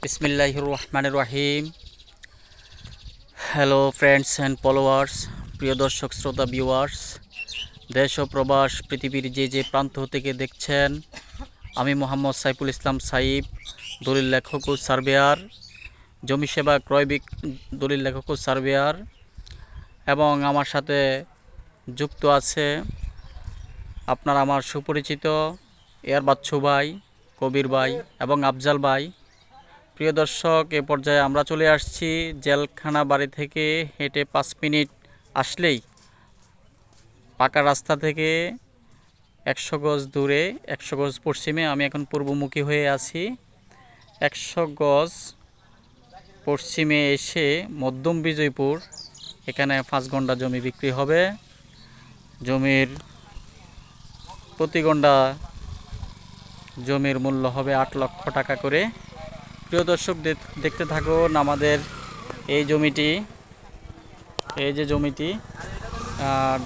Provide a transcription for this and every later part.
বিসমিল্লাহির রহমানির রহিম। Hello friends and followers, প্রিয় দর্শক শ্রোতা ভিউয়ার্স, দেশ ও প্রবাস পৃথিবীর যে প্রান্ত থেকে দেখছেন, আমি মোহাম্মদ সাইফুল ইসলাম সাইফ, দলিল লেখক ও সার্ভেয়ার, জমি সেবা ক্রয় দলিল লেখক ও সার্ভেয়ার, এবং আমার সাথে যুক্ত আছে আপনার আমার সুপরিচিত এয়ার বাচ্চু ভাই, কবির ভাই এবং আফজাল ভাই। প্রিয় দর্শক, এ পর্যায়ে আমরা চলে আসছি জেলখানা বাড়ি থেকে হেঁটে 5 মিনিট আসলেই পাকা রাস্তা থেকে 100 গজ দূরে, 100 গজ পশ্চিমে, আমি এখন পূর্বমুখী হয়ে আছি। 100 গজ পশ্চিমে এসে মধ্যম বিজয়পুর, এখানে 5 গন্ডা জমি বিক্রি হবে। জমির প্রতি গন্ডা জমির মূল্য হবে 8 লক্ষ টাকা করে। প্রিয় দর্শক, দেখতে থাকুন আমাদের এই জমিটি। এই যে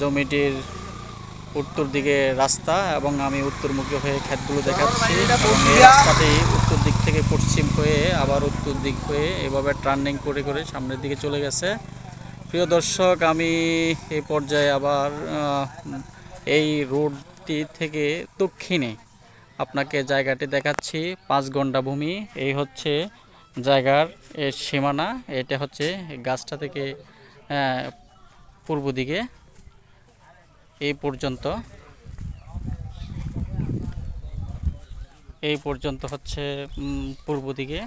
জমিটির উত্তর দিকে রাস্তা, এবং আমি উত্তরমুখী হয়ে ক্ষেতগুলো দেখাচ্ছি। এবং এই রাস্তাটি উত্তর দিক থেকে পশ্চিম হয়ে আবার উত্তর দিক হয়ে এভাবে টার্নিং করে করে সামনের দিকে চলে গেছে। প্রিয় দর্শক, আমি এই পর্যায়ে আবার এই রোডটি থেকে দক্ষিণে আপনাকে জায়গাটি দেখাচ্ছি। 5 গন্ডা ভূমি, এই হচ্ছে জায়গার সীমানা। এটা হচ্ছে গাছটা থেকে পূর্ব দিকে এই পর্যন্ত হচ্ছে পূর্ব দিকে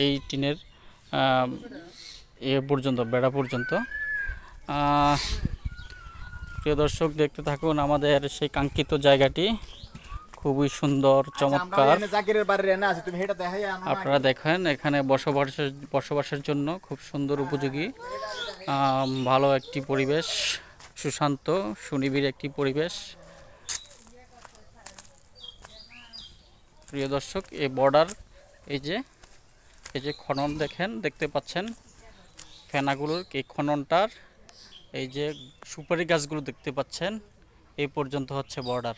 এই টিনের পর্যন্ত, বেড়া পর্যন্ত। প্রিয় দর্শক, দেখতে থাকুন আমাদের সেই কাঙ্ক্ষিত জায়গাটি। খুবই সুন্দর, চমৎকার। আপনারা দেখেন, এখানে বসবাসের জন্য খুব সুন্দর, উপযোগী, ভালো একটি পরিবেশ, সুশান্ত সুনিবিড় একটি পরিবেশ। প্রিয় দর্শক, এই বর্ডার, এই যে খনন দেখতে পাচ্ছেন ফেনাগুলোর, এই খননটার, এই যে সুপারি গাছগুলো দেখতে পাচ্ছেন, এই পর্যন্ত হচ্ছে বর্ডার।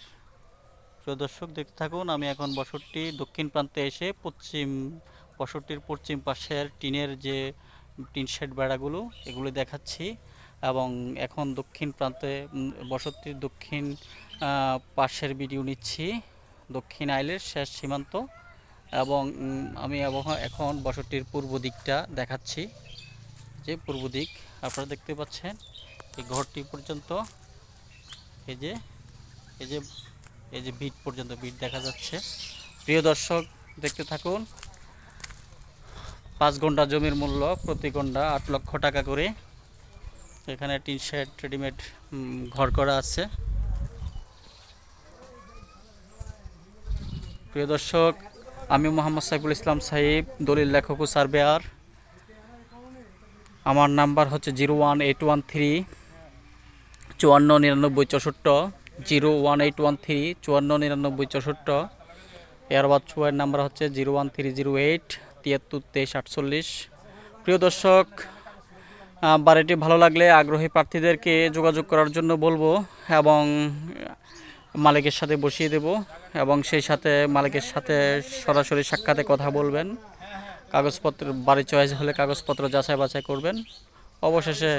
প্রিয় দর্শক, দেখতে থাকুন। আমি এখন বসতটি দক্ষিণ প্রান্তে এসে বসতটির পশ্চিম পাশের টিন শেড বেড়াগুলো, এগুলো দেখাচ্ছি। এবং এখন দক্ষিণ প্রান্তে বসতটির দক্ষিণ পাশের ভিডিও নিচ্ছি, দক্ষিণ আইলের শেষ সীমান্ত। এবং আমি এখন বসতটির পূর্ব দিকটা দেখাচ্ছি। যে পূর্ব দিক আপনারা দেখতে পাচ্ছেন, এই ঘরটি পর্যন্ত, এই যে বিট পর্যন্ত বিট দেখা যাচ্ছে। প্রিয় দর্শক, দেখতে থাকুন। 5 গন্ডা জমির মূল্য প্রতি গন্ডা 8 লক্ষ টাকা করে। এখানে টিন শেড রেডিমেড ঘর করা আছে। প্রিয় দর্শক, আমি মোহাম্মদ সাইফুল ইসলাম সাইফ, দলিল লেখক ও সার্ভেয়ার। আমার নাম্বার হচ্ছে 01813 5499 64, 01813 5499 64। এর বাচ্চুয়ের নাম্বার হচ্ছে 01308 73 23 48। প্রিয় দর্শক, বাড়িটি ভালো লাগলে আগ্রহী প্রার্থীদেরকে যোগাযোগ করার জন্য বলবো, এবং মালিকের সাথে বসিয়ে দেব, এবং সেই সাথে মালিকের সাথে সরাসরি সাক্ষাতে কথা বলবেন। কাগজপত্র, বাড়ি চয়েস হলে কাগজপত্র যাচাই বাছাই করবেন, অবশেষে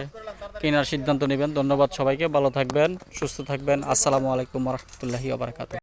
কেনার সিদ্ধান্ত নেবেন। ধন্যবাদ সবাইকে, ভালো থাকবেন, সুস্থ থাকবেন। আসসালামু আলাইকুম ওয়া রাহমাতুল্লাহি ওয়া বারাকাতুহু।